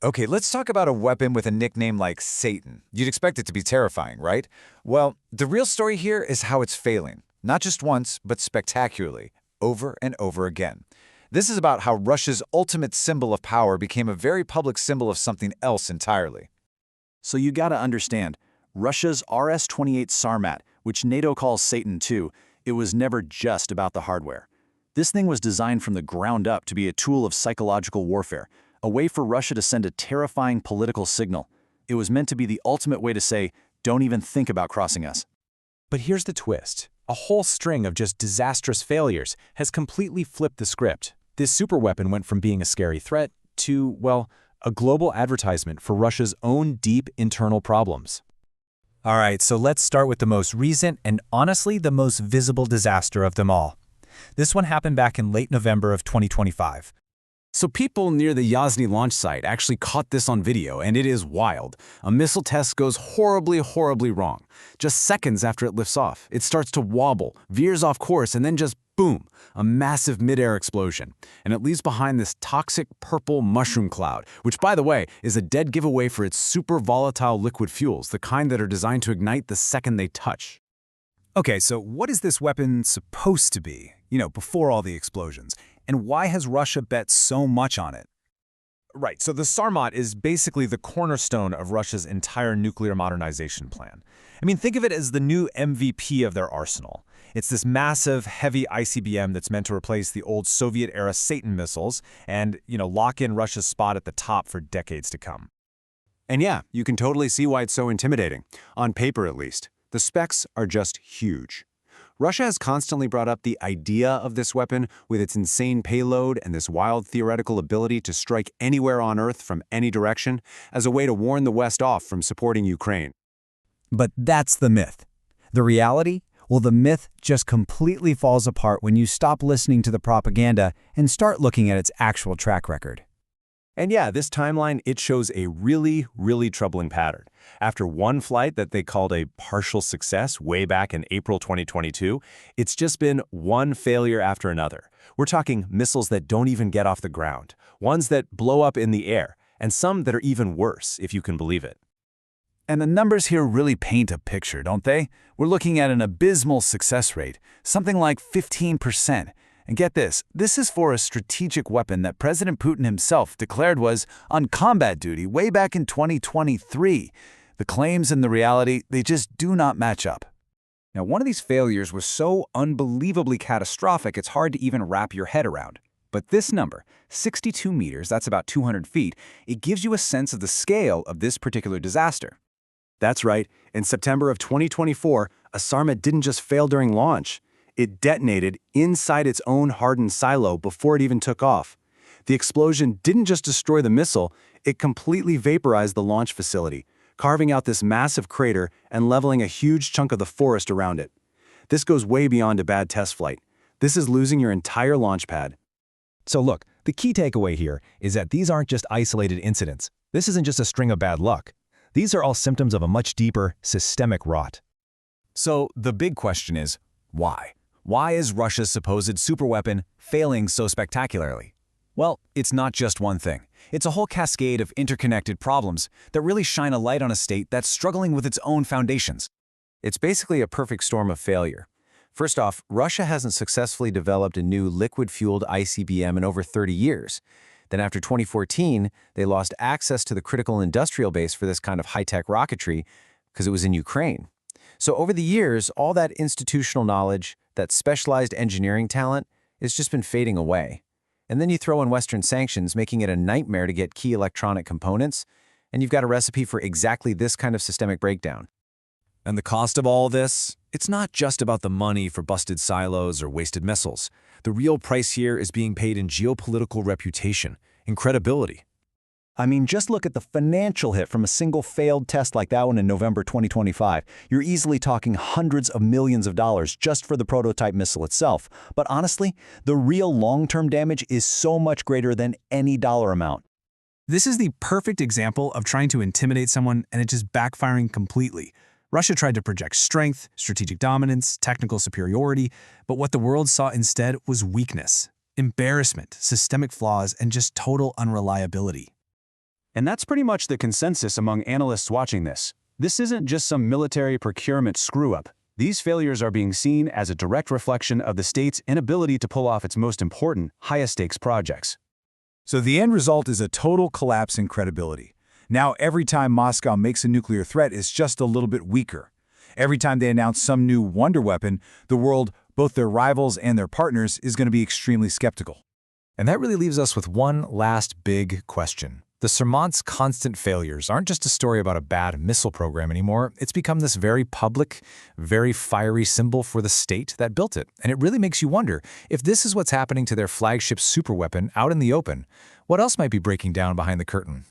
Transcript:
Okay, let's talk about a weapon with a nickname like Satan. You'd expect it to be terrifying, right? Well, the real story here is how it's failing. Not just once, but spectacularly, over and over again. This is about how Russia's ultimate symbol of power became a very public symbol of something else entirely. So you gotta understand, Russia's RS-28 Sarmat, which NATO calls Satan II, it was never just about the hardware. This thing was designed from the ground up to be a tool of psychological warfare, a way for Russia to send a terrifying political signal. It was meant to be the ultimate way to say, don't even think about crossing us. But here's the twist. A whole string of just disastrous failures has completely flipped the script. This superweapon went from being a scary threat to, well, a global advertisement for Russia's own deep internal problems. All right, so let's start with the most recent and honestly the most visible disaster of them all. This one happened back in late November of 2025. So people near the Yasny launch site actually caught this on video, and it is wild. A missile test goes horribly wrong. Just seconds after it lifts off, it starts to wobble, veers off course, and then just boom, a massive mid-air explosion. And it leaves behind this toxic purple mushroom cloud, which, by the way, is a dead giveaway for its super volatile liquid fuels, the kind that are designed to ignite the second they touch. Okay, so what is this weapon supposed to be, before all the explosions? And why has Russia bet so much on it? Right, so the Sarmat is basically the cornerstone of Russia's entire nuclear modernization plan. I mean, think of it as the new MVP of their arsenal. It's this massive, heavy ICBM that's meant to replace the old Soviet-era Satan missiles and, lock in Russia's spot at the top for decades to come. And yeah, you can totally see why it's so intimidating, on paper at least. The specs are just huge. Russia has constantly brought up the idea of this weapon with its insane payload and this wild theoretical ability to strike anywhere on Earth from any direction as a way to warn the West off from supporting Ukraine. But that's the myth. The reality? Well, the myth just completely falls apart when you stop listening to the propaganda and start looking at its actual track record. And yeah, this timeline, it shows a really troubling pattern. After one flight that they called a partial success way back in April 2022, it's just been one failure after another. We're talking missiles that don't even get off the ground, ones that blow up in the air, and some that are even worse, if you can believe it. And the numbers here really paint a picture, don't they? We're looking at an abysmal success rate, something like 15%. And get this is for a strategic weapon that President Putin himself declared was on combat duty way back in 2023. The claims and the reality, they just do not match up. Now, one of these failures was so unbelievably catastrophic it's hard to even wrap your head around. But this number, 62 meters, that's about 200 feet, it gives you a sense of the scale of this particular disaster. That's right. In September of 2024, a Sarmat didn't just fail during launch. It detonated inside its own hardened silo before it even took off. The explosion didn't just destroy the missile, it completely vaporized the launch facility, carving out this massive crater and leveling a huge chunk of the forest around it. This goes way beyond a bad test flight. This is losing your entire launch pad. So look, the key takeaway here is that these aren't just isolated incidents. This isn't just a string of bad luck. These are all symptoms of a much deeper, systemic rot. So the big question is, why? Why is Russia's supposed superweapon failing so spectacularly? Well, it's not just one thing. It's a whole cascade of interconnected problems that really shine a light on a state that's struggling with its own foundations. It's basically a perfect storm of failure. First off, Russia hasn't successfully developed a new liquid-fueled ICBM in over 30 years. Then after 2014, they lost access to the critical industrial base for this kind of high-tech rocketry because it was in Ukraine. So over the years, all that institutional knowledge, that specialized engineering talent, has just been fading away. And then you throw in Western sanctions, making it a nightmare to get key electronic components, and you've got a recipe for exactly this kind of systemic breakdown. And the cost of all this? It's not just about the money for busted silos or wasted missiles. The real price here is being paid in geopolitical reputation, in credibility. I mean, just look at the financial hit from a single failed test like that one in November 2025. You're easily talking hundreds of millions of dollars just for the prototype missile itself. But honestly, the real long-term damage is so much greater than any dollar amount. This is the perfect example of trying to intimidate someone and it just backfiring completely. Russia tried to project strength, strategic dominance, technical superiority, but what the world saw instead was weakness, embarrassment, systemic flaws, and just total unreliability. And that's pretty much the consensus among analysts watching this. This isn't just some military procurement screw-up. These failures are being seen as a direct reflection of the state's inability to pull off its most important, highest-stakes projects. So the end result is a total collapse in credibility. Now every time Moscow makes a nuclear threat, it's just a little bit weaker. Every time they announce some new wonder weapon, the world, both their rivals and their partners, is going to be extremely skeptical. And that really leaves us with one last big question. The Sarmat's constant failures aren't just a story about a bad missile program anymore. It's become this very public, very fiery symbol for the state that built it. And it really makes you wonder, if this is what's happening to their flagship superweapon out in the open, what else might be breaking down behind the curtain?